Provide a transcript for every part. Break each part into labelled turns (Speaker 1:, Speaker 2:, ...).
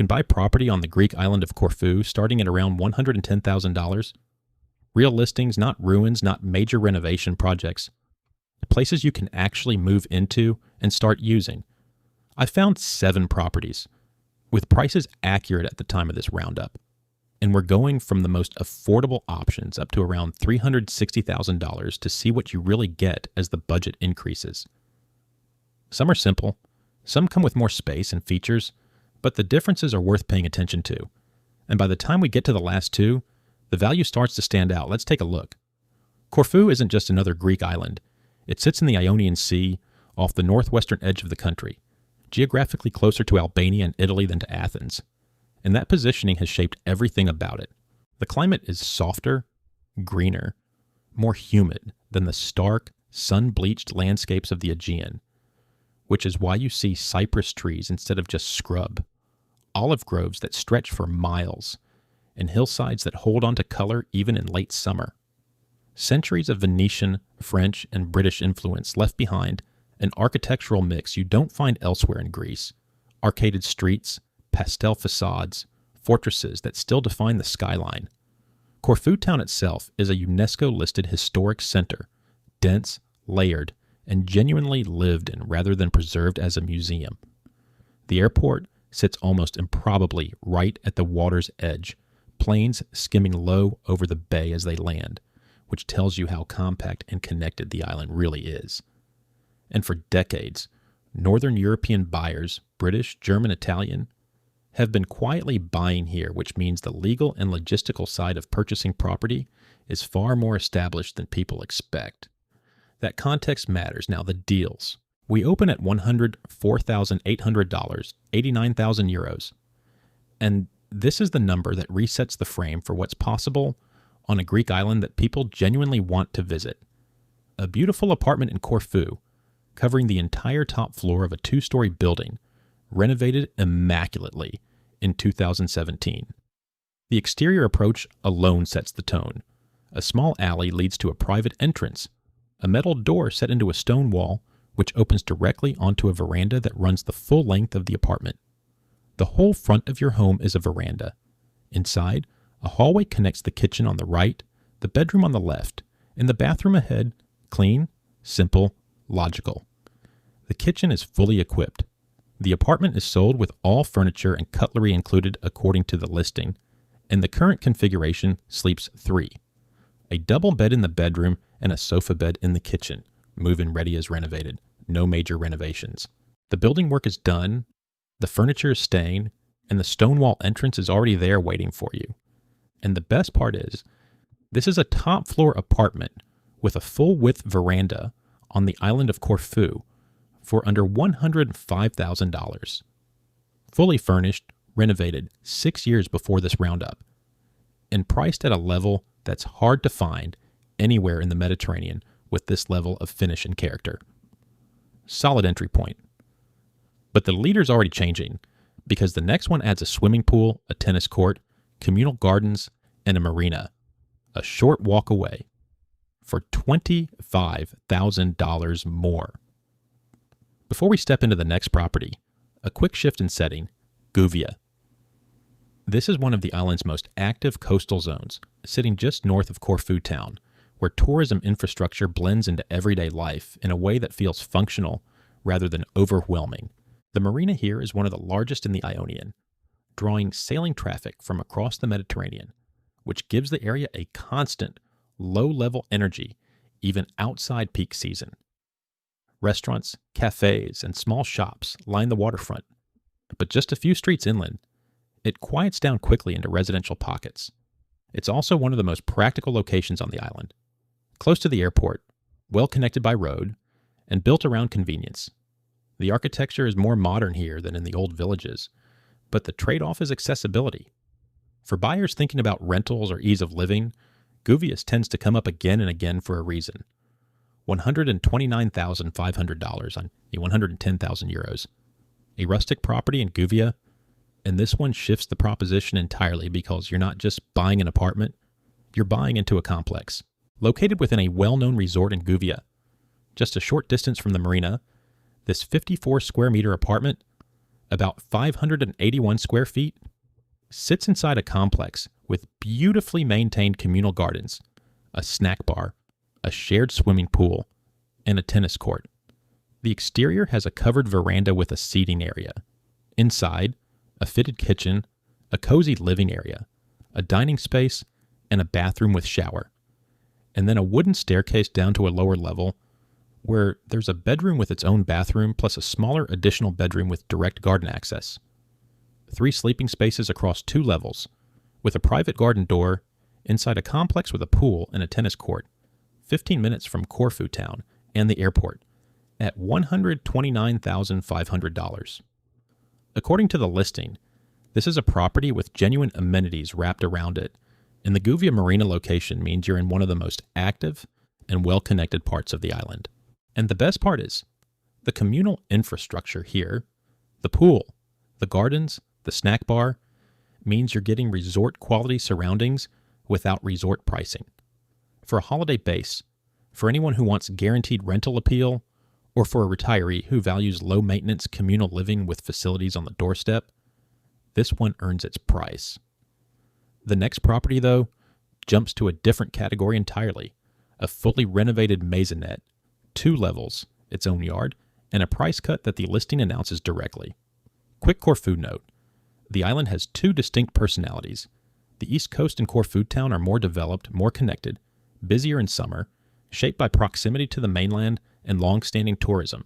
Speaker 1: can buy property on the Greek island of Corfu starting at around $110,000. Real listings, not ruins, not major renovation projects. Places you can actually move into and start using. I found 7 properties with prices accurate at the time of this roundup. And we're going from the most affordable options up to around $360,000 to see what you really get as the budget increases. Some are simple, some come with more space and features, but the differences are worth paying attention to. And by the time we get to the last 2, the value starts to stand out. Let's take a look. Corfu isn't just another Greek island. It sits in the Ionian Sea off the northwestern edge of the country, geographically closer to Albania and Italy than to Athens. And that positioning has shaped everything about it. The climate is softer, greener, more humid than the stark, sun-bleached landscapes of the Aegean, which is why you see cypress trees instead of just scrub, olive groves that stretch for miles, and hillsides that hold on to color even in late summer. Centuries of Venetian, French, and British influence left behind an architectural mix you don't find elsewhere in Greece. Arcaded streets, pastel facades, fortresses that still define the skyline. Corfu town itself is a UNESCO-listed historic center, dense, layered, and genuinely lived in rather than preserved as a museum. The airport sits almost improbably right at the water's edge, planes skimming low over the bay as they land, which tells you how compact and connected the island really is. And for decades, Northern European buyers, British, German, Italian, have been quietly buying here, which means the legal and logistical side of purchasing property is far more established than people expect. That context matters. Now, the deals. We open at $104,800, 89,000 euros. And this is the number that resets the frame for what's possible on a Greek island that people genuinely want to visit. A beautiful apartment in Corfu, covering the entire top floor of a 2-story building, renovated immaculately in 2017. The exterior approach alone sets the tone. A small alley leads to a private entrance, a metal door set into a stone wall, which opens directly onto a veranda that runs the full length of the apartment. The whole front of your home is a veranda. Inside, a hallway connects the kitchen on the right, the bedroom on the left, and the bathroom ahead, clean, simple, logical. The kitchen is fully equipped. The apartment is sold with all furniture and cutlery included according to the listing, and the current configuration sleeps 3. A double bed in the bedroom and a sofa bed in the kitchen. Move-in ready as renovated. No major renovations. The building work is done, the furniture is staying, and the stone wall entrance is already there waiting for you. And the best part is, this is a top floor apartment with a full-width veranda on the island of Corfu for under $105,000. Fully furnished, renovated 6 years before this roundup, and priced at a level that's hard to find anywhere in the Mediterranean with this level of finish and character. Solid entry point. But the leader's already changing, because the next one adds a swimming pool, a tennis court, communal gardens, and a marina, a short walk away, for $25,000 more. Before we step into the next property, a quick shift in setting, Gouvia. This is one of the island's most active coastal zones, sitting just north of Corfu town, where tourism infrastructure blends into everyday life in a way that feels functional rather than overwhelming. The marina here is one of the largest in the Ionian, drawing sailing traffic from across the Mediterranean, which gives the area a constant, low-level energy even outside peak season. Restaurants, cafes, and small shops line the waterfront, but just a few streets inland, it quiets down quickly into residential pockets. It's also one of the most practical locations on the island. Close to the airport, well connected by road, and built around convenience. The architecture is more modern here than in the old villages, but the trade-off is accessibility. For buyers thinking about rentals or ease of living, Gouvia tends to come up again and again for a reason. $129,500 on the 110,000 euros. A rustic property in Gouvia, and this one shifts the proposition entirely because you're not just buying an apartment, you're buying into a complex. Located within a well-known resort in Gouvia, just a short distance from the marina, this 54 square meter apartment, about 581 square feet, sits inside a complex with beautifully maintained communal gardens, a snack bar, a shared swimming pool, and a tennis court. The exterior has a covered veranda with a seating area. Inside, a fitted kitchen, a cozy living area, a dining space, and a bathroom with shower. And then a wooden staircase down to a lower level where there's a bedroom with its own bathroom plus a smaller additional bedroom with direct garden access. 3 sleeping spaces across 2 levels, with a private garden door, inside a complex with a pool and a tennis court, 15 minutes from Corfu town and the airport, at $129,500. According to the listing, this is a property with genuine amenities wrapped around it, and the Gouvia marina location means you're in one of the most active and well-connected parts of the island. And the best part is, the communal infrastructure here, the pool, the gardens, the snack bar, means you're getting resort-quality surroundings without resort pricing. For a holiday base, for anyone who wants guaranteed rental appeal, or for a retiree who values low-maintenance communal living with facilities on the doorstep, this one earns its price. The next property, though, jumps to a different category entirely, a fully renovated maisonette, 2 levels, its own yard, and a price cut that the listing announces directly. Quick Corfu note, the island has 2 distinct personalities. The East Coast and Corfu town are more developed, more connected, busier in summer, shaped by proximity to the mainland and long-standing tourism.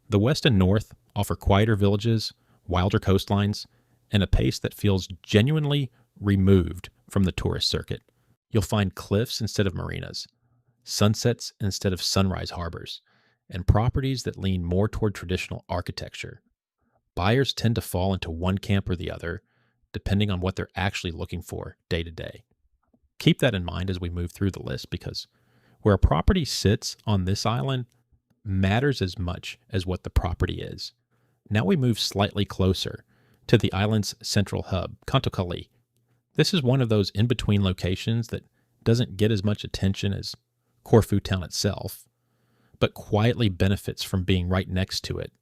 Speaker 1: The West and North offer quieter villages, wilder coastlines, and a pace that feels genuinely removed from the tourist circuit. You'll find cliffs instead of marinas, sunsets instead of sunrise harbors, and properties that lean more toward traditional architecture. Buyers tend to fall into one camp or the other, depending on what they're actually looking for day to day. Keep that in mind as we move through the list, because where a property sits on this island matters as much as what the property is. Now we move slightly closer to the island's central hub, Kakali. This is one of those in-between locations that doesn't get as much attention as Corfu town itself, but quietly benefits from being right next to it.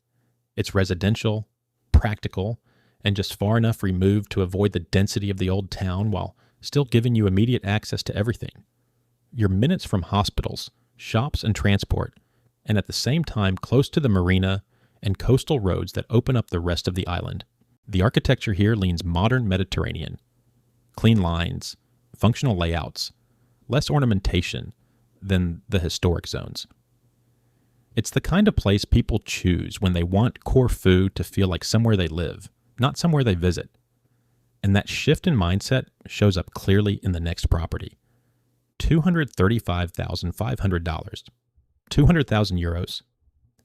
Speaker 1: It's residential, practical, and just far enough removed to avoid the density of the old town while still giving you immediate access to everything. You're minutes from hospitals, shops, and transport, and at the same time close to the marina and coastal roads that open up the rest of the island. The architecture here leans modern Mediterranean. Clean lines, functional layouts, less ornamentation than the historic zones. It's the kind of place people choose when they want Corfu to feel like somewhere they live, not somewhere they visit. And that shift in mindset shows up clearly in the next property. $235,500, 200,000 euros,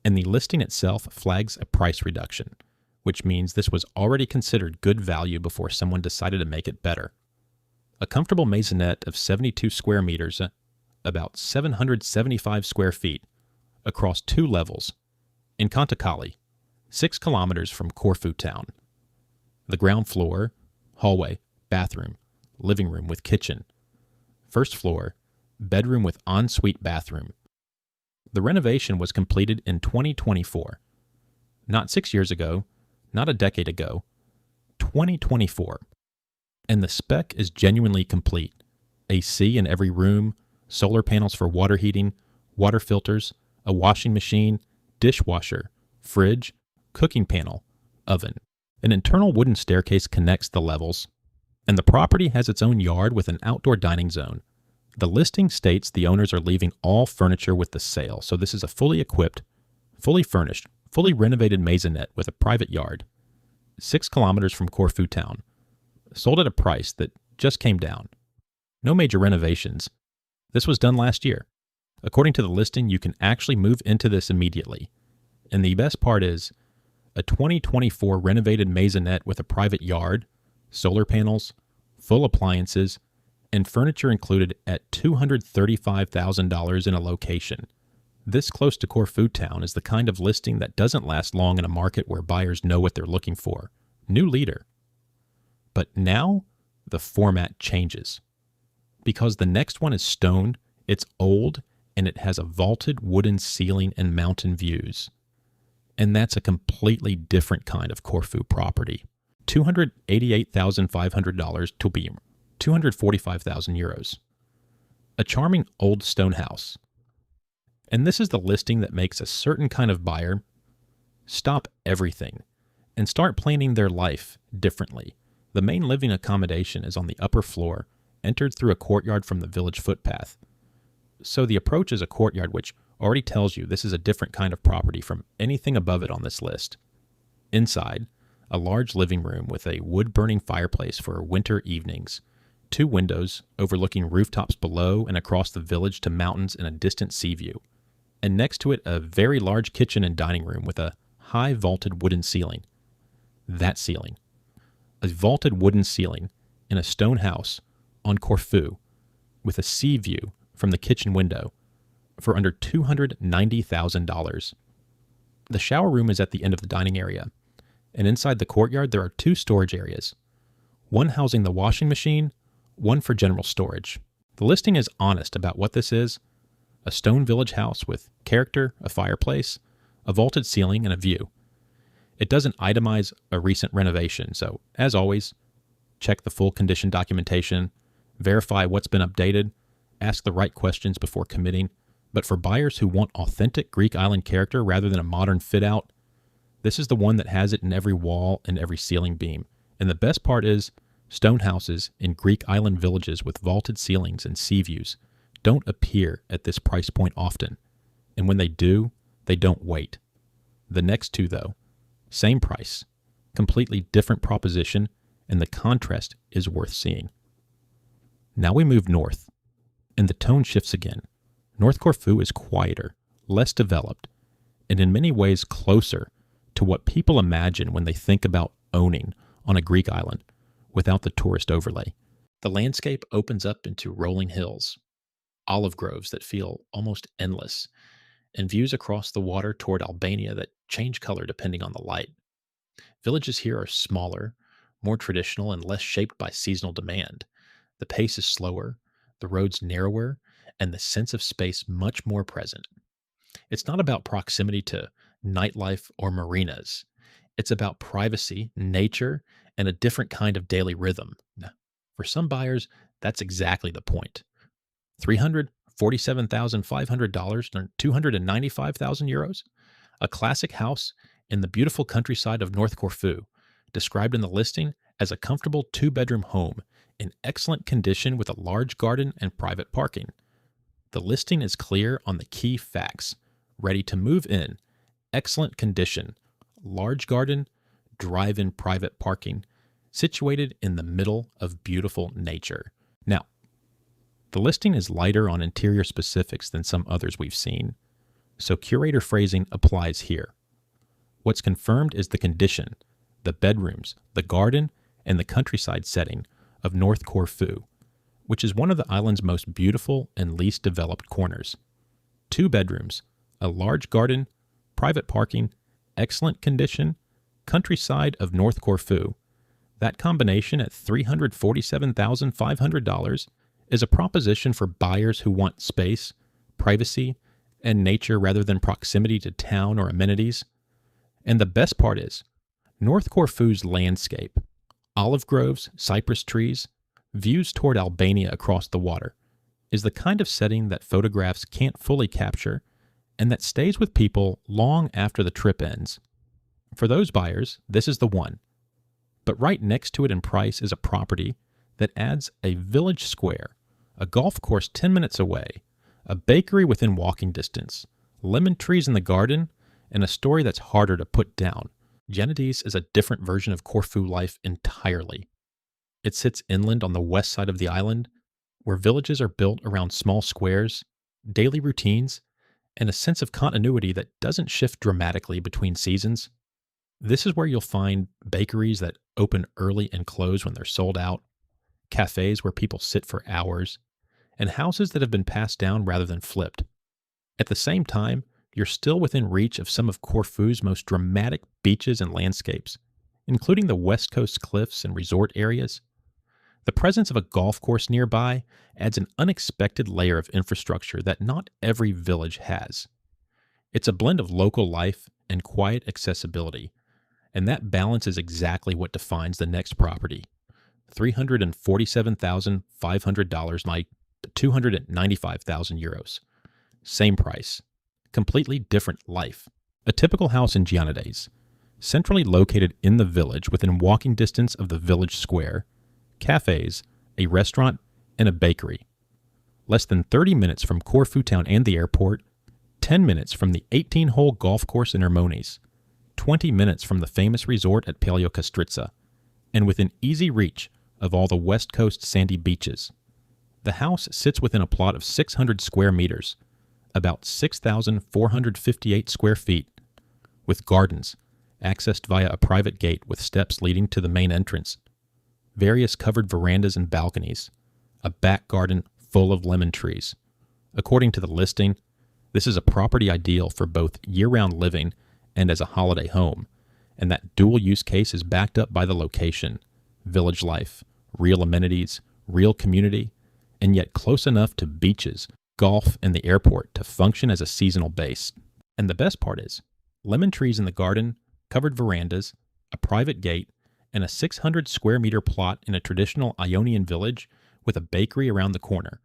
Speaker 1: and the listing itself flags a price reduction, which means this was already considered good value before someone decided to make it better. A comfortable maisonette of 72 square meters, about 775 square feet, across 2 levels, in Kakali, 6 kilometers from Corfu town. The ground floor, hallway, bathroom, living room with kitchen. First floor, bedroom with ensuite bathroom. The renovation was completed in 2024. Not 6 years ago, not a decade ago, 2024. And the spec is genuinely complete. AC in every room, solar panels for water heating, water filters, a washing machine, dishwasher, fridge, cooking panel, oven. An internal wooden staircase connects the levels, and the property has its own yard with an outdoor dining zone. The listing states the owners are leaving all furniture with the sale, so this is a fully equipped, fully furnished, fully renovated maisonette with a private yard, 6 kilometers from Corfu town, sold at a price that just came down. No major renovations. This was done last year. According to the listing, you can actually move into this immediately. And the best part is, a 2024 renovated maisonette with a private yard, solar panels, full appliances, and furniture included at $235,000 in a location. This close to Corfu town is the kind of listing that doesn't last long in a market where buyers know what they're looking for. New leader. But now, the format changes. Because the next one is stone, it's old, and it has a vaulted wooden ceiling and mountain views. And that's a completely different kind of Corfu property. $288,500 to be €245,000. A charming old stone house. And this is the listing that makes a certain kind of buyer stop everything and start planning their life differently. The main living accommodation is on the upper floor, entered through a courtyard from the village footpath. So the approach is a courtyard, which already tells you this is a different kind of property from anything above it on this list. Inside, a large living room with a wood-burning fireplace for winter evenings, 2 windows overlooking rooftops below and across the village to mountains and a distant sea view. And next to it, a very large kitchen and dining room with a high vaulted wooden ceiling. That ceiling. A vaulted wooden ceiling in a stone house on Corfu with a sea view from the kitchen window for under $290,000. The shower room is at the end of the dining area, and inside the courtyard there are 2 storage areas, one housing the washing machine, one for general storage. The listing is honest about what this is: a stone village house with character, a fireplace, a vaulted ceiling, and a view. It doesn't itemize a recent renovation, so as always, check the full condition documentation, verify what's been updated, ask the right questions before committing. But for buyers who want authentic Greek island character rather than a modern fit-out, this is the one that has it in every wall and every ceiling beam. And the best part is, stone houses in Greek island villages with vaulted ceilings and sea views don't appear at this price point often. And when they do, they don't wait. The next 2, though, same price, completely different proposition, and the contrast is worth seeing. Now we move north, and the tone shifts again. North Corfu is quieter, less developed, and in many ways closer to what people imagine when they think about owning on a Greek island without the tourist overlay. The landscape opens up into rolling hills, olive groves that feel almost endless, and views across the water toward Albania that change color depending on the light. Villages here are smaller, more traditional, and less shaped by seasonal demand. The pace is slower, the roads narrower, and the sense of space much more present. It's not about proximity to nightlife or marinas. It's about privacy, nature, and a different kind of daily rhythm. For some buyers, that's exactly the point. $347,500 and €295,000? A classic house in the beautiful countryside of North Corfu, described in the listing as a comfortable 2-bedroom home in excellent condition with a large garden and private parking. The listing is clear on the key facts. Ready to move in, excellent condition, large garden, drive-in private parking, situated in the middle of beautiful nature. Now, the listing is lighter on interior specifics than some others we've seen, so curator phrasing applies here. What's confirmed is the condition, the bedrooms, the garden, and the countryside setting of North Corfu, which is one of the island's most beautiful and least developed corners. 2 bedrooms, a large garden, private parking, excellent condition, countryside of North Corfu. That combination at $347,500 is a proposition for buyers who want space, privacy, and nature rather than proximity to town or amenities. And the best part is, North Corfu's landscape, olive groves, cypress trees, views toward Albania across the water, is the kind of setting that photographs can't fully capture and that stays with people long after the trip ends. For those buyers, this is the one. But right next to it in price is a property that adds a village square, a golf course 10 minutes away, a bakery within walking distance, lemon trees in the garden, and a story that's harder to put down. Giannades is a different version of Corfu life entirely. It sits inland on the west side of the island, where villages are built around small squares, daily routines, and a sense of continuity that doesn't shift dramatically between seasons. This is where you'll find bakeries that open early and close when they're sold out, cafes where people sit for hours, and houses that have been passed down rather than flipped. At the same time, you're still within reach of some of Corfu's most dramatic beaches and landscapes, including the West Coast cliffs and resort areas. The presence of a golf course nearby adds an unexpected layer of infrastructure that not every village has. It's a blend of local life and quiet accessibility, and that balance is exactly what defines the next property. $347,500 by €295,000. Same price. Completely different life. A typical house in Giannades, centrally located in the village within walking distance of the village square, cafes, a restaurant, and a bakery. Less than 30 minutes from Corfu town and the airport, 10 minutes from the 18-hole golf course in Hermones, 20 minutes from the famous resort at Paleo Kastritsa, and within easy reach of all the West Coast sandy beaches. The house sits within a plot of 600 square meters, about 6,458 square feet, with gardens, accessed via a private gate with steps leading to the main entrance, various covered verandas and balconies, a back garden full of lemon trees. According to the listing, this is a property ideal for both year-round living and as a holiday home, and that dual use case is backed up by the location, village life, real amenities, real community, and yet close enough to beaches, golf, and the airport to function as a seasonal base. And the best part is, lemon trees in the garden, covered verandas, a private gate, and a 600 square meter plot in a traditional Ionian village with a bakery around the corner,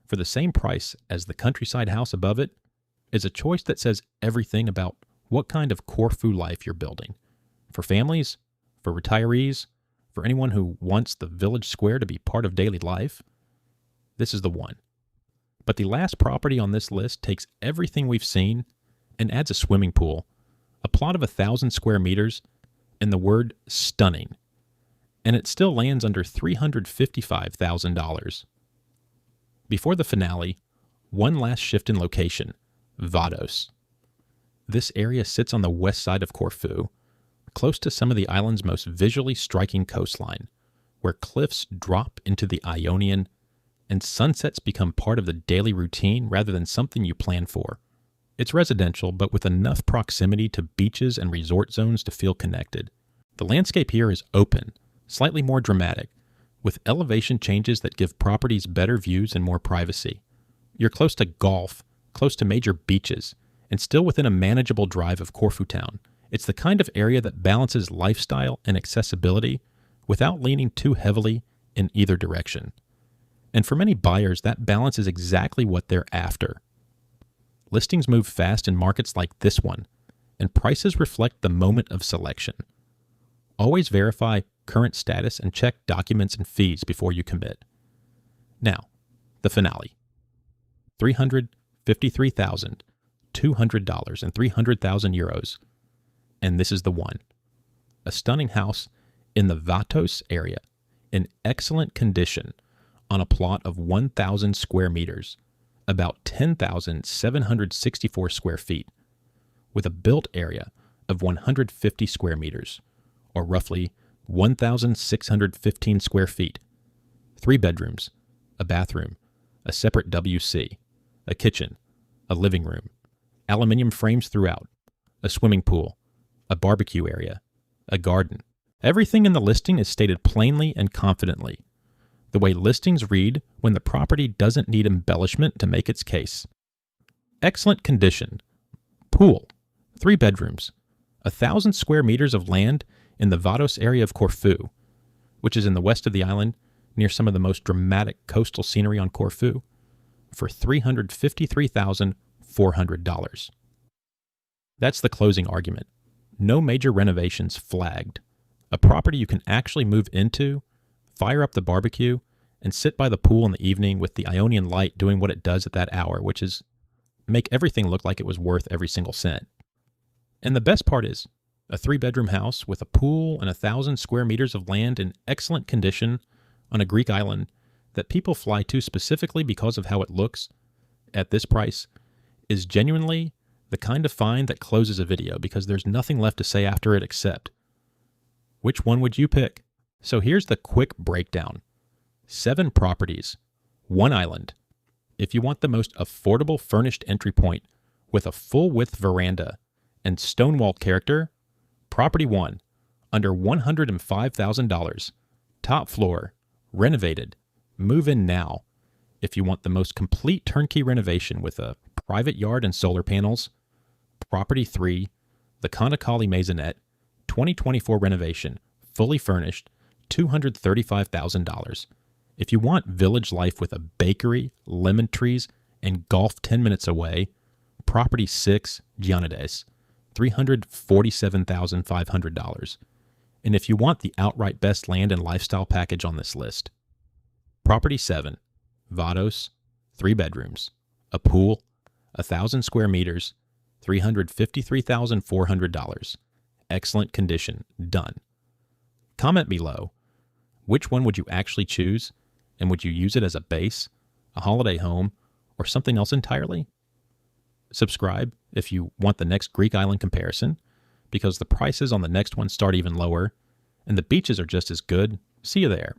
Speaker 1: for the same price as the countryside house above it, is a choice that says everything about what kind of Corfu life you're building. For families, for retirees, for anyone who wants the village square to be part of daily life, this is the one. But the last property on this list takes everything we've seen and adds a swimming pool, a plot of 1,000 square meters, and the word stunning. And it still lands under $355,000. Before the finale, one last shift in location, Vatos. This area sits on the west side of Corfu, close to some of the island's most visually striking coastline, where cliffs drop into the Ionian and sunsets become part of the daily routine rather than something you plan for. It's residential, but with enough proximity to beaches and resort zones to feel connected. The landscape here is open, slightly more dramatic, with elevation changes that give properties better views and more privacy. You're close to golf, close to major beaches, and still within a manageable drive of Corfu town. It's the kind of area that balances lifestyle and accessibility without leaning too heavily in either direction. And for many buyers, that balance is exactly what they're after. Listings move fast in markets like this one, and prices reflect the moment of selection. Always verify current status and check documents and fees before you commit. Now, the finale. $353,200 and €300,000. And this is the one. A stunning house in the Vatos area, in excellent condition, on a plot of 1,000 square meters, about 10,764 square feet, with a built area of 150 square meters, or roughly 1,615 square feet, 3 bedrooms, a bathroom, a separate WC, a kitchen, a living room, aluminium frames throughout, a swimming pool, a barbecue area, a garden. Everything in the listing is stated plainly and confidently, the way listings read when the property doesn't need embellishment to make its case. Excellent condition. Pool, 3 bedrooms, 1,000 square meters of land in the Vatos area of Corfu, which is in the west of the island, near some of the most dramatic coastal scenery on Corfu, for $353,400. That's the closing argument. No major renovations flagged. A property you can actually move into, fire up the barbecue, and sit by the pool in the evening with the Ionian light doing what it does at that hour, which is make everything look like it was worth every single cent. And the best part is, a 3-bedroom house with a pool and 1,000 square meters of land in excellent condition on a Greek island that people fly to specifically because of how it looks at this price is genuinely the kind of find that closes a video because there's nothing left to say after it except, which one would you pick? So here's the quick breakdown. 7 properties, 1 island. If you want the most affordable furnished entry point with a full-width veranda and stonewall character, Property 1, under $105,000, top floor, renovated, move in now. If you want the most complete turnkey renovation with a private yard and solar panels, Property 3, the Kakali maisonette, 2024 renovation, fully furnished, $235,000. If you want village life with a bakery, lemon trees, and golf 10 minutes away, Property 6, Giannades, $347,500. And if you want the outright best land and lifestyle package on this list, Property 7, Vatos, 3 bedrooms, a pool, 1,000 square meters, $353,400. Excellent condition, done. Comment below, which one would you actually choose, and would you use it as a base, a holiday home, or something else entirely? Subscribe if you want the next Greek island comparison, because the prices on the next one start even lower, and the beaches are just as good. See you there.